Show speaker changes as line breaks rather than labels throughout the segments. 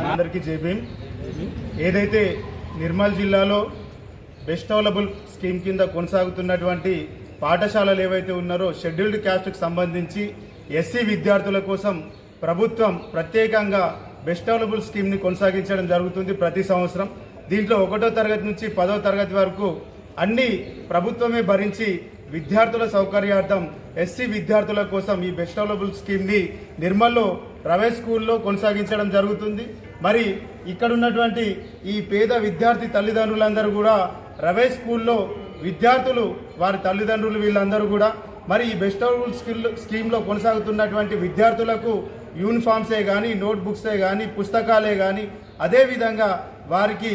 అందరికీ జైభీం. ఏదైతే నిర్మల్ జిల్లాలో బెస్ట్ అవైలబుల్ స్కీమ్ కింద కొనసాగుతున్నటువంటి పాఠశాలలు ఏవైతే ఉన్నారో షెడ్యూల్డ్ క్యాస్ట్కి సంబంధించి ఎస్సీ విద్యార్థుల కోసం ప్రభుత్వం ప్రత్యేకంగా బెస్ట్ అవైలబుల్ స్కీమ్ని కొనసాగించడం జరుగుతుంది ప్రతి సంవత్సరం. దీంట్లో 1వ తరగతి నుంచి 10వ తరగతి వరకు అన్ని ప్రభుత్వమే భరించి విద్యార్థుల సౌకర్యార్థం ఎస్సీ విద్యార్థుల కోసం ఈ బెస్ట్ అవైలబుల్ స్కీమ్ని నిర్మల్లో ప్రైవేట్ స్కూల్లో కొనసాగించడం జరుగుతుంది. మరి ఇక్కడ ఉన్నటువంటి ఈ పేద విద్యార్థి తల్లిదండ్రులందరూ కూడా ప్రైవేట్ స్కూల్లో విద్యార్థులు వారి తల్లిదండ్రులు వీళ్ళందరూ కూడా మరి ఈ బెస్ట్ అవైలబుల్ స్కీమ్లో కొనసాగుతున్నటువంటి విద్యార్థులకు యూనిఫామ్సే కానీ, నోట్బుక్సే కానీ, పుస్తకాలే కానీ, అదేవిధంగా వారికి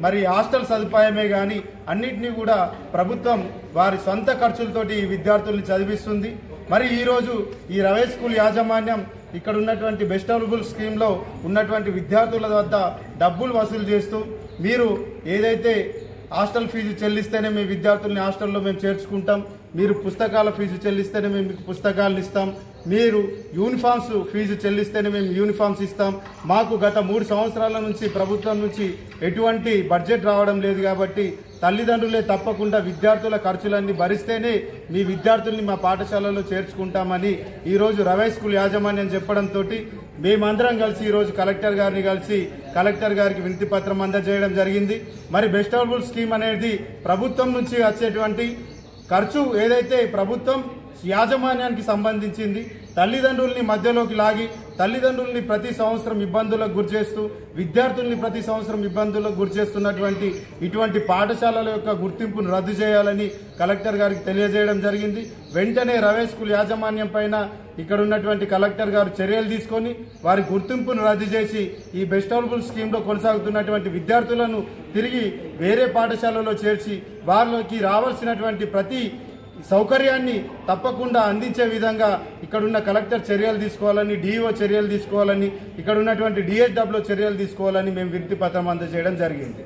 మరి హాస్టల్ సదుపాయమే కానీ అన్నింటినీ కూడా ప్రభుత్వం వారి సొంత ఖర్చులతోటి ఈ విద్యార్థుల్ని చదివిస్తుంది. మరి ఈరోజు ఈ ప్రైవేట్ స్కూల్ యాజమాన్యం ఇక్కడ ఉన్నటువంటి బెస్ట్ అవైలబుల్ స్కీమ్లో ఉన్నటువంటి విద్యార్థుల వద్ద డబ్బులు వసూలు చేస్తూ మీరు ఏదైతే హాస్టల్ ఫీజు చెల్లిస్తేనే మీ విద్యార్థుల్ని హాస్టల్లో మేము చేర్చుకుంటాం, మీరు పుస్తకాల ఫీజు చెల్లిస్తేనే మేము మీకు పుస్తకాలను ఇస్తాం, మీరు యూనిఫామ్స్ ఫీజు చెల్లిస్తేనే మేము యూనిఫామ్స్ ఇస్తాం, మాకు గత 3 సంవత్సరాల నుంచి ప్రభుత్వం నుంచి ఎటువంటి బడ్జెట్ రావడం లేదు కాబట్టి తల్లిదండ్రులే తప్పకుండా విద్యార్థుల ఖర్చులన్నీ భరిస్తేనే మీ విద్యార్థుల్ని మా పాఠశాలలో చేర్చుకుంటామని ఈరోజు ప్రైవేట్ స్కూల్ యాజమాన్యం చెప్పడంతో మేమందరం కలిసి ఈరోజు కలెక్టర్ గారిని కలిసి కలెక్టర్ గారికి వినతి పత్రం అందజేయడం జరిగింది. మరి బెస్ట్ అవైలబుల్ స్కీమ్ అనేది ప్రభుత్వం నుంచి వచ్చేటువంటి ఖర్చు ఏదైతే ప్రభుత్వం యాజమాన్యానికి సంబంధించింది, తల్లిదండ్రుల్ని మధ్యలోకి లాగి తల్లిదండ్రుల్ని ప్రతి సంవత్సరం ఇబ్బందులకు గురిచేస్తూ విద్యార్థుల్ని ప్రతి సంవత్సరం ఇబ్బందులకు గురిచేస్తున్నటువంటి ఇటువంటి పాఠశాలల యొక్క గుర్తింపును రద్దు చేయాలని కలెక్టర్ గారికి తెలియజేయడం జరిగింది. వెంటనే ప్రైవేట్ స్కూల్ యాజమాన్యం పైన ఇక్కడ ఉన్నటువంటి కలెక్టర్ గారు చర్యలు తీసుకొని వారి గుర్తింపును రద్దు చేసి ఈ బెస్ట్ అవైలబుల్ స్కీమ్లో కొనసాగుతున్నటువంటి విద్యార్థులను తిరిగి వేరే పాఠశాలలో చేర్చి వారికి రావాల్సినటువంటి ప్రతి సౌకర్యాన్ని తప్పకుండా అందించే విధంగా ఇక్కడున్న కలెక్టర్ చర్యలు తీసుకోవాలని, డిఈఓ చర్యలు తీసుకోవాలని, ఇక్కడ ఉన్నటువంటి డిఎస్డబ్ల్యూ చర్యలు తీసుకోవాలని మేము వినతి పత్రం అందజేయడం జరిగింది.